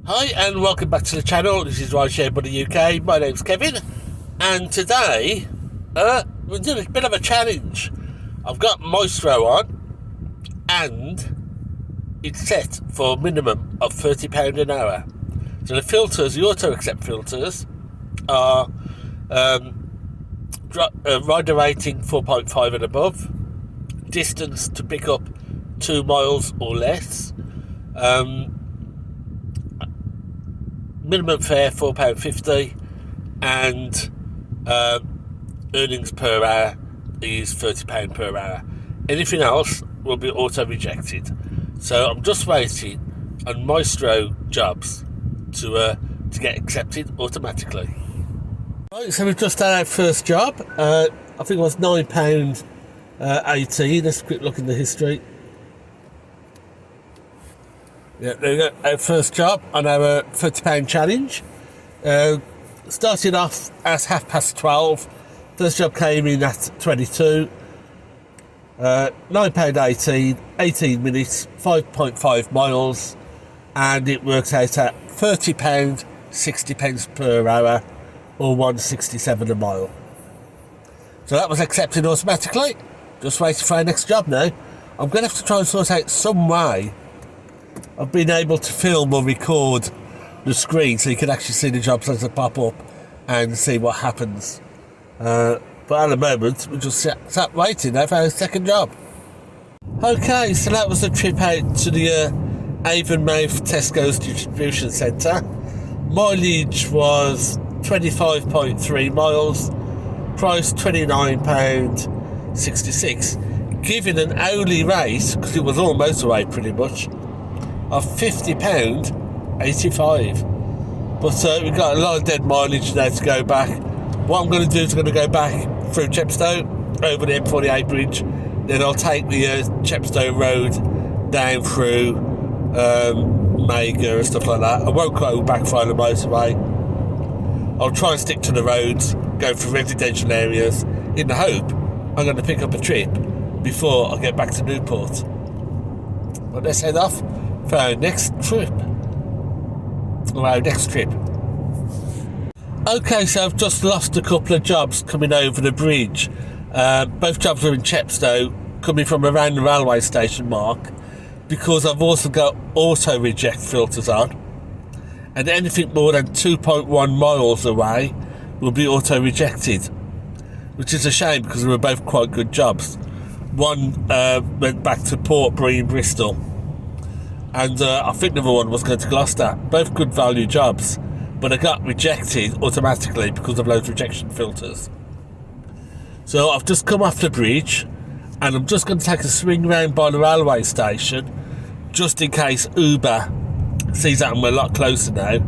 Hi and welcome back to the channel. This is Rideshare Buddy UK. My name's Kevin, and today we're doing a bit of a challenge. I've got Mystro on, and it's set for a minimum of £30 an hour. So the filters, the auto accept filters, are rider rating 4.5 and above, distance to pick up 2 miles or less, minimum fare £4.50, and earnings per hour is £30 per hour. Anything else will be auto rejected. So I'm just waiting on Mystro jobs to get accepted automatically. Right, so we've just had our first job. I think it was £9.80. Let's quick look in the history. Yeah, there we go. Our first job on our £30 challenge. Started off at 12:30. First job came in at 22. £9.18, 18 minutes, 5.5 miles, and it works out at £30, 60 pence per hour, or £1.67 a mile. So that was accepted automatically. Just waiting for our next job now. I'm going to have to try and sort out some way of being able to film or record the screen so you can actually see the jobs as they pop up and see what happens. But at the moment, we're just sat waiting now for our second job. Okay, so that was a trip out to the Avonmouth Tesco's distribution centre. Mileage was 25.3 miles, price £29.66, giving an hourly rate, because it was all motorway pretty much, of £50.85. But we've got a lot of dead mileage now to go back. What I'm going to do is I'm going to go back through Chepstow, over the M48 bridge, then I'll take the Chepstow road down through Mega and stuff like that. I won't go back via the motorway. I'll try and stick to the roads, go through residential areas, in the hope I'm going to pick up a trip before I get back to Newport. But let's head off for our next trip. Okay, so I've just lost a couple of jobs coming over the bridge. Both jobs are in Chepstow, coming from around the railway station mark, because I've also got auto reject filters on, and anything more than 2.1 miles away will be auto rejected, which is a shame because they were both quite good jobs. One went back to Portbury in Bristol, and I think the other one was going to Gloucester. Both good value jobs, but I got rejected automatically because of those rejection filters. So I've just come off the bridge, and I'm just going to take a swing round by the railway station, just in case Uber sees that I'm a lot closer now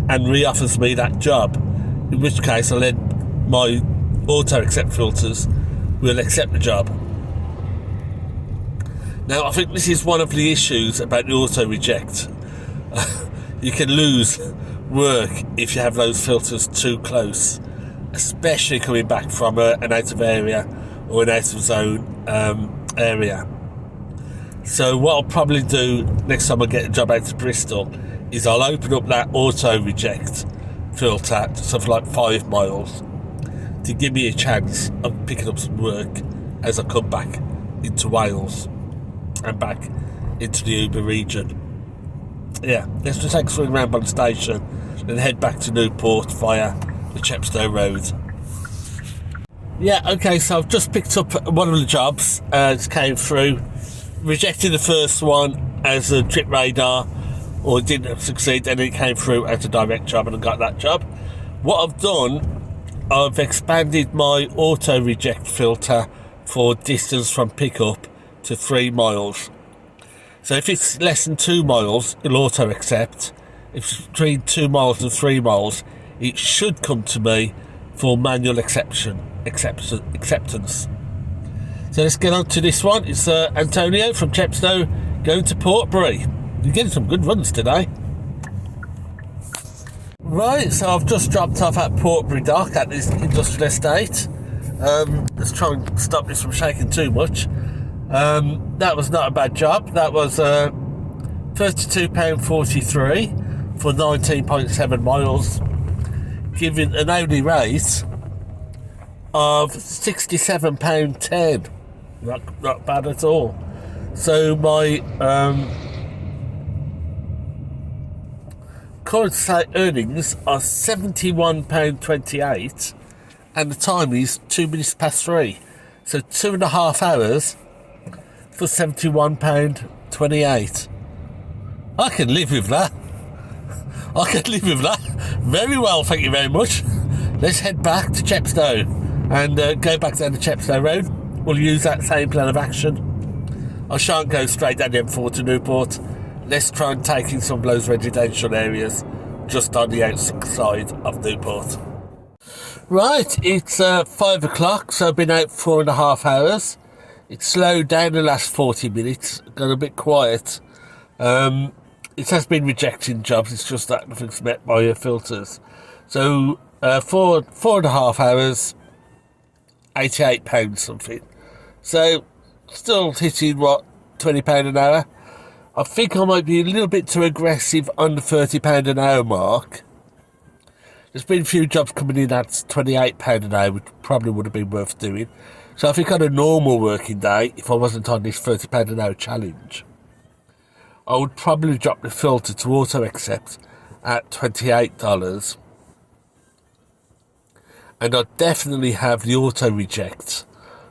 and re-offers me that job, in which case I'll let my auto accept filters will accept the job. Now, I think this is one of the issues about the auto reject. You can lose work if you have those filters too close, especially coming back from an out of area or an out of zone area. So what I'll probably do next time I get a job out to Bristol is I'll open up that auto reject filter to something like 5 miles to give me a chance of picking up some work as I come back into Wales and back into the Uber region. Yeah, let's just take a swing around by the station and head back to Newport via the Chepstow road. Yeah, okay, so I've just picked up one of the jobs. It came through. Rejected the first one as a trip radar, or didn't succeed, and it came through as a direct job, and I got that job. What I've done, I've expanded my auto reject filter for distance from pickup to 3 miles. So if it's less than 2 miles, it'll auto accept. If it's between 2 miles and 3 miles, it should come to me for manual acceptance. So let's get on to this one. It's Antonio from Chepstow going to Portbury. You're getting some good runs today. Right, so I've just dropped off at Portbury Dock at this industrial estate. Let's try and stop this from shaking too much. That was not a bad job. That was £32.43 for 19.7 miles, giving an hourly rate of £67.10. Not bad at all. So my current earnings are £71.28, and the time is 2 minutes past 3. So 2.5 hours for £71.28. I can live with that. I can live with that. Very well, thank you very much. Let's head back to Chepstow and go back down the Chepstow Road. We'll use that same plan of action. I shan't go straight down the M4 to Newport. Let's try and take in some of those residential areas just on the outside of Newport. Right, it's 5 o'clock, so I've been out 4.5 hours. It's slowed down the last 40 minutes, got a bit quiet. It has been rejecting jobs, it's just that nothing's met by filters. So 4.5 hours, £88 something. So still hitting £20 an hour. I think I might be a little bit too aggressive on the £30 an hour mark. There's been a few jobs coming in at £28 an hour, which probably would have been worth doing. So I think on a normal working day, if I wasn't on this £30 an hour challenge, I would probably drop the filter to auto accept at $28. And I'd definitely have the auto reject.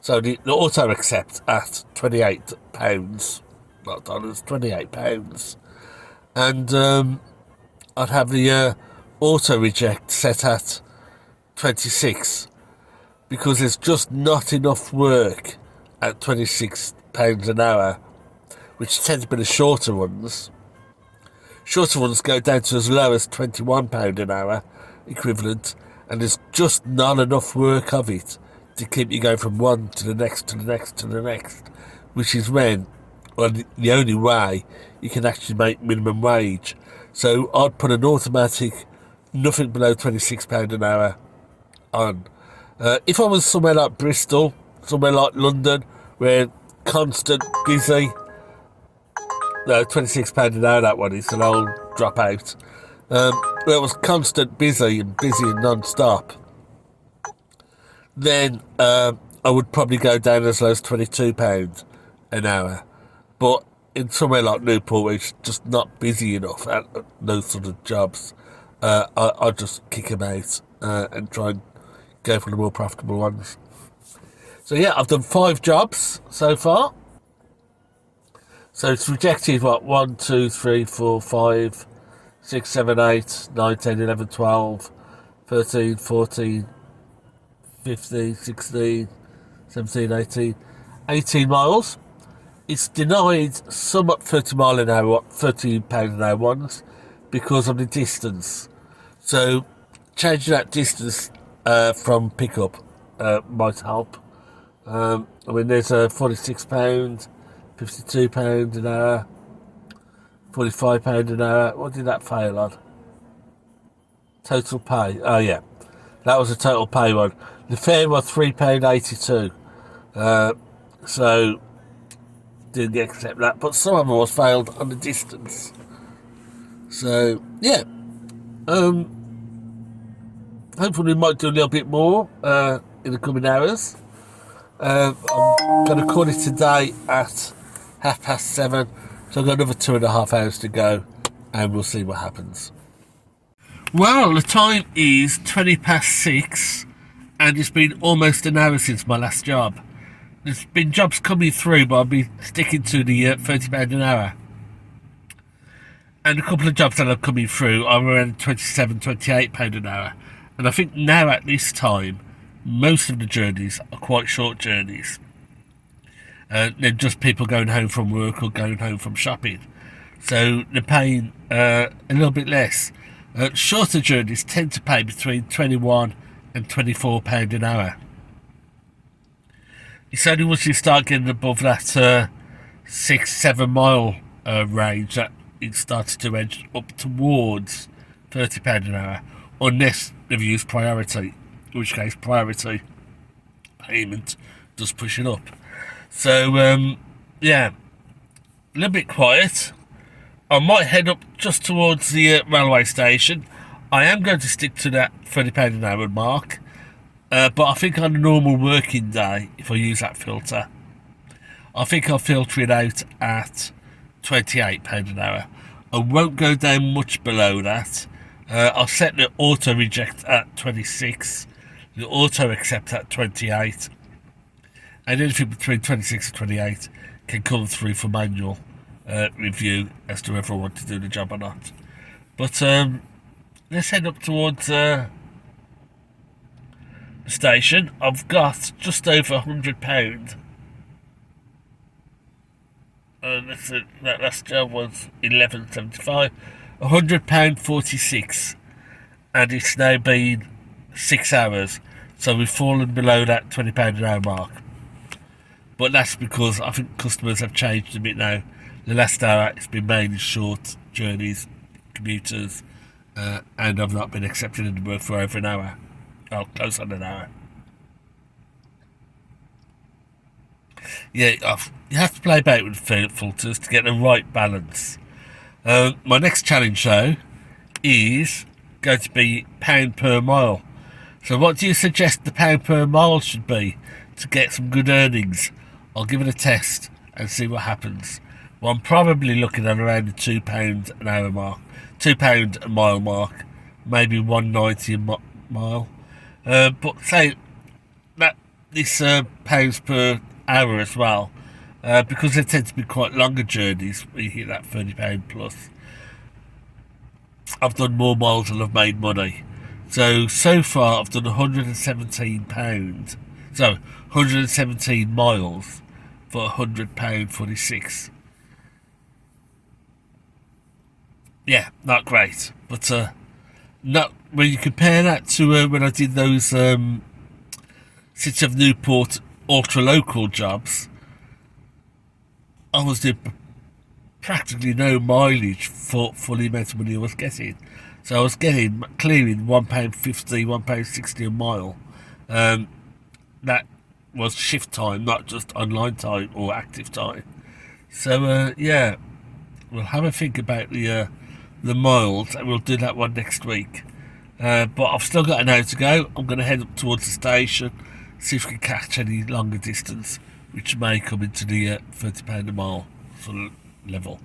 So the auto accept at £28, not dollars, £28. And I'd have the auto reject set at 26, because there's just not enough work at £26 an hour, which tend to be the shorter ones. Shorter ones go down to as low as £21 an hour equivalent, and there's just not enough work of it to keep you going from one to the next to the next to the next, which is when, well, the only way you can actually make minimum wage. So I'd put an automatic nothing below £26 an hour on. If I was somewhere like Bristol, somewhere like London, where constant busy, no, £26 an hour that one is, and I'll drop out. Where it was constant busy and non-stop, then I would probably go down as low as £22 an hour. But in somewhere like Newport, where it's just not busy enough at those sort of jobs, I'd just kick them out and try and go for the more profitable ones. So yeah, I've done 5 jobs so far. So it's rejected, 1, 2, 3, 4, 5, 6, 7, 8, 9, 10, 11, 12, 13, 14, 15, 16, 17, 18, 18 miles. It's denied some at £30 an hour, £30 an hour ones, because of the distance. So changing that distance from pickup might help. I mean, there's £46, £52 an hour, £45 an hour. What did that fail on? Total pay. Oh yeah, that was a total pay one. The fare was £3.82. So didn't accept that, but some of them was failed on the distance. So yeah, hopefully we might do a little bit more in the coming hours. I'm going to call it today at 7:30, so I've got another 2.5 hours to go, and we'll see what happens. Well, the time is 6:20, and it's been almost an hour since my last job. There's been jobs coming through, but I'll be sticking to the £30 an hour. And a couple of jobs that are coming through are around £27, £28 an hour. And I think now at this time, most of the journeys are quite short journeys. They're just people going home from work or going home from shopping. So they're paying a little bit less. Shorter journeys tend to pay between £21 and £24 an hour. It's only once you start getting above that 6-7 mile range that it starts to edge up towards £30 an hour, unless they've used priority, in which case priority payment does push it up. So, yeah, a little bit quiet. I might head up just towards the railway station. I am going to stick to that £30 an hour mark. But I think on a normal working day, if I use that filter, I think I'll filter it out at £28 an hour. I won't go down much below that. I'll set the auto reject at 26, the auto accept at 28, and anything between 26 and 28 can come through for manual review as to whether I want to do the job or not. But let's head up towards the station. I've got just over £100. That last job was £11.75. £100.46, and it's now been 6 hours, so we've fallen below that £20 an hour mark. But that's because I think customers have changed a bit now. The last hour it's been mainly short journeys, commuters, and I've not been accepted in the work for over an hour. Oh, close on an hour. Yeah, you have to play about with filters to get the right balance. My next challenge, though, is going to be pound per mile. So what do you suggest the pound per mile should be to get some good earnings? I'll give it a test and see what happens. Well, I'm probably looking at around the £2 an hour mark, £2 a mile mark, maybe £1.90 a mile. But say that this pounds per hour as well, because they tend to be quite longer journeys where you hit that £30 plus. I've done more miles than I've made money. So far I've done £117. So 117 miles for £100.46. Yeah, not great. But not when you compare that to when I did those City of Newport ultra-local jobs, I was doing practically no mileage for the amount of money I was getting. So I was clearing £1.50, £1.60 a mile. That was shift time, not just online time or active time. So yeah, we'll have a think about the miles, and we'll do that one next week. But I've still got an hour to go. I'm going to head up towards the station, see if we can catch any longer distance, which may come into the £30 a mile sort of level.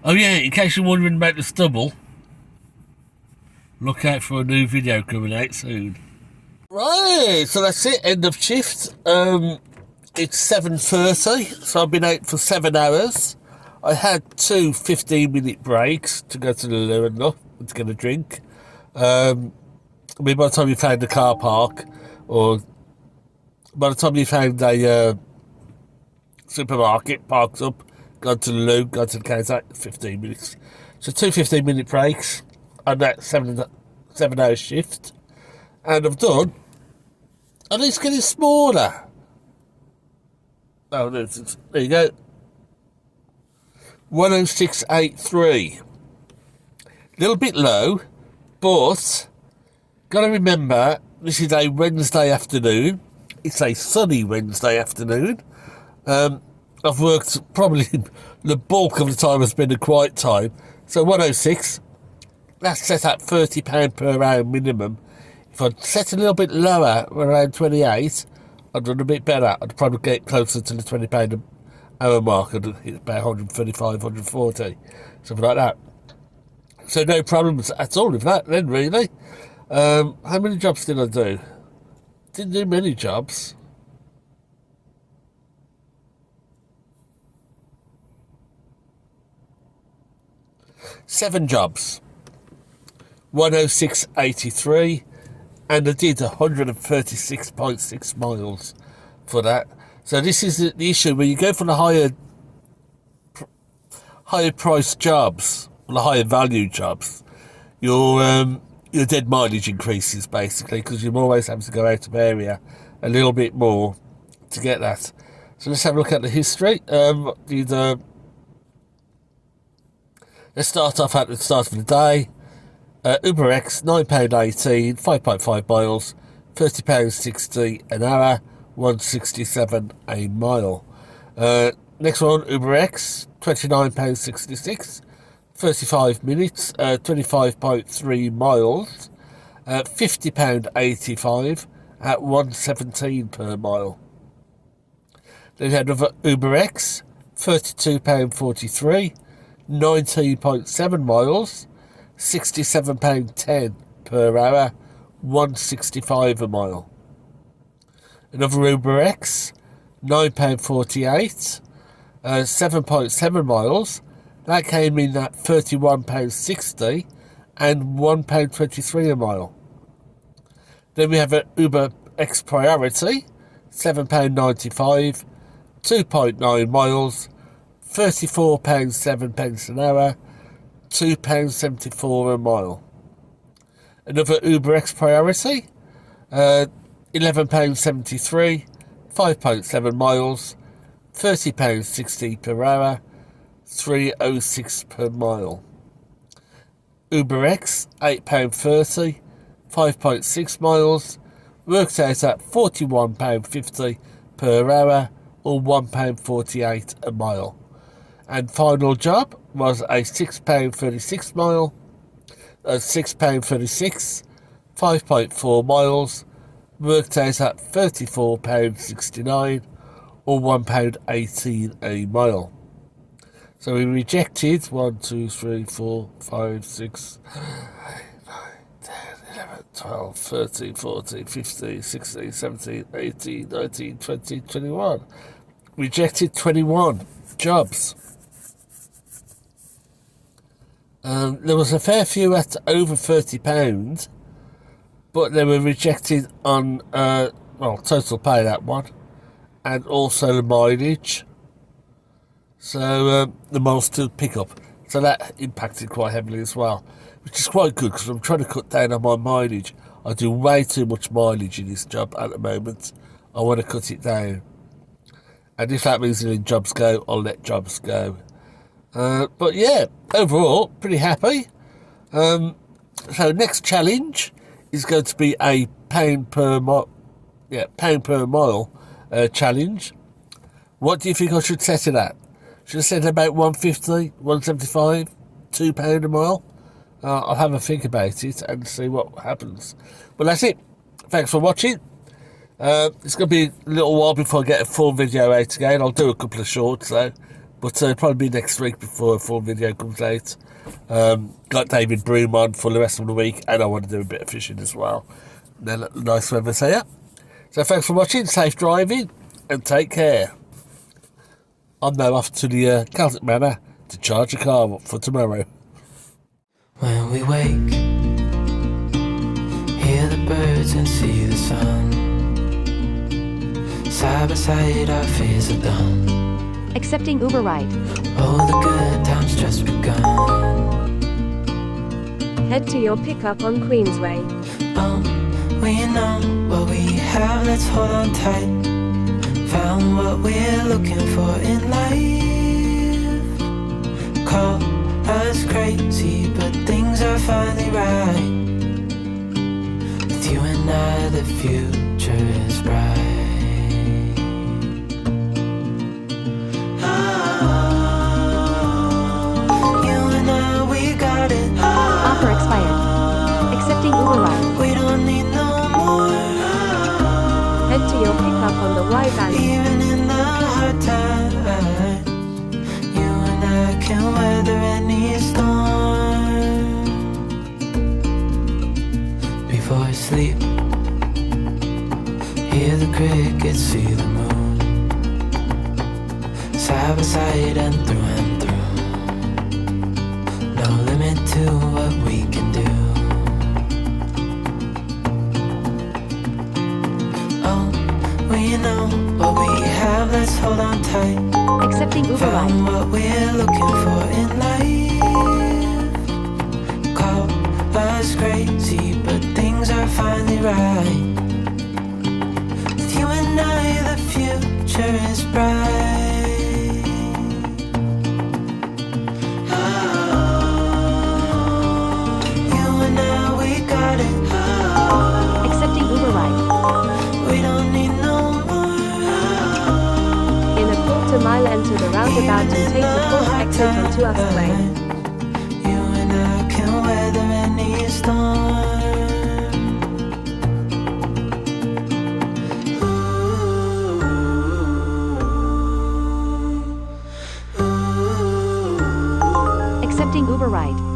Oh yeah, in case you're wondering about the stubble, look out for a new video coming out soon. Right, so that's it, end of shift. It's 7:30, so I've been out for 7 hours. I had two 15-minute breaks to go to the loo and to get a drink. I mean, by the time you found the car park, or by the time you found a supermarket, parked up, gone to the loo, gone to the counter, 15 minutes. So two 15-minute breaks on that 7 hour shift. And I've done, and it's getting smaller. Oh, there you go. 106.83. Little bit low, but gotta remember this is a Wednesday afternoon. It's a sunny Wednesday afternoon. I've worked probably the bulk of the time has been a quiet time. So 106. That's set at £30 per hour minimum. If I'd set a little bit lower, around 28, I'd done a bit better. I'd probably get closer to the £20 an hour mark. I'd hit about 135, 140, something like that. So no problems at all with that then, really. How many jobs did I do? Didn't do many jobs. Seven jobs. 106.83. And I did 136.6 miles for that. So this is the issue when you go for the higher price jobs, or the higher value jobs. Your dead mileage increases basically because you're always having to go out of area a little bit more to get that. So let's have a look at the history. Let's start off at the start of the day. UberX, £9.18, 5.5 miles, £30.60 an hour, 167 a mile. Next one, UberX, £29.66, 35 minutes, 25.3 miles, £50.85 at 117 per mile. Then we had another UberX, £32.43, 19.7 miles, £67.10 per hour, 165 a mile. Another UberX, £9.48, 7.7 miles. That came in at £31.60 and £1.23 a mile. Then we have an Uber X Priority, £7.95, 2.9 miles, £34.07 an hour, £2.74 a mile. Another Uber X Priority, £11.73, 5.7 miles, £30.60 per hour, £3.06 per mile. Uber X, £8.30, 5.6 miles, works out at £41.50 per hour or £1.48 a mile. And final job was a £6.36 mile, £6.36, 5.4 miles, worked out at £34.69 or £1.18 a mile. So we rejected 1, 2, 3, 4, 5, 6, 12, 13, 14, 15, 16, 17, 18, 19, 20, 21. Rejected 21 jobs. There was a fair few at over £30, but they were rejected on, total pay, that one, and also the mileage. So the miles to pick up. So that impacted quite heavily as well, which is quite good because I'm trying to cut down on my mileage. I do way too much mileage in this job at the moment. I want to cut it down. And if that means letting jobs go, I'll let jobs go. But yeah, overall, pretty happy. So next challenge is going to be a pound per mile challenge. What do you think I should set it at? Should I set it about 150, 175, £2 a mile? I'll have a think about it and see what happens. Well, that's it. Thanks for watching. It's going to be a little while before I get a full video out again. I'll do a couple of shorts though, but it'll probably be next week before a full video comes out. Got David Broom on for the rest of the week, and I want to do a bit of fishing as well. And then nice weather, so yeah. So thanks for watching, safe driving, and take care. I'm now off to the Celtic Manor to charge a car up for tomorrow. When we wake, hear the birds and see the sun. Side by side our fears are done. Accepting Uber ride. Oh, the good times just begun. Head to your pickup on Queensway. We know what we have, let's hold on tight. Found what we're looking for in life. Call us crazy, but things are finally right. With you and I, the future is bright. Offer expired. Accepting Uber ride. We don't need no more. Head to your pickup on the Y Valley. Even in the hard times, you and I can weather any storm. Before I sleep, hear the crickets, see the moon. Side by side and through and through. No limit to what we can do. Oh, we know what we have, let's hold on tight. Accepting Uber Found ride. what we're looking for in life. Call us crazy, but things are finally right. With you and I, the future is bright. Accepting Uber ride. We don't need no more. In a quarter mile it onto our sleigh. You and I can weather any storm. Accepting Uber ride.